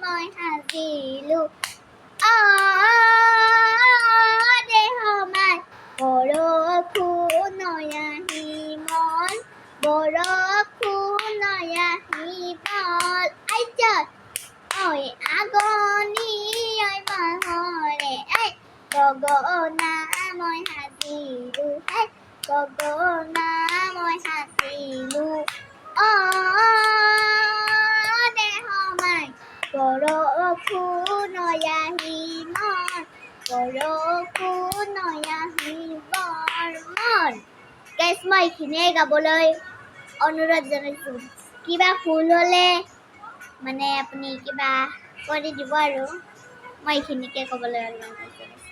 মই সাজিলো দেহ মান বৰষুণই আহি মন বৰষুণই আহি বল আইজত ঐ আগনি ঐ মাহৰে গগনা মই সাজিলো গগনা মই সাজিলো দেহ মান বৰষুণই আহি মন বৰষুণই আহি মন গাইছ মই এইখিনিয়ে গাবলৈ অনুৰোধ জনাইছোঁ কিবা ভুল হ'লে মানে আপুনি কিবা কৰি দিব আৰু মই এইখিনিকে ক'বলৈ অনুৰোধ জনাইছোঁ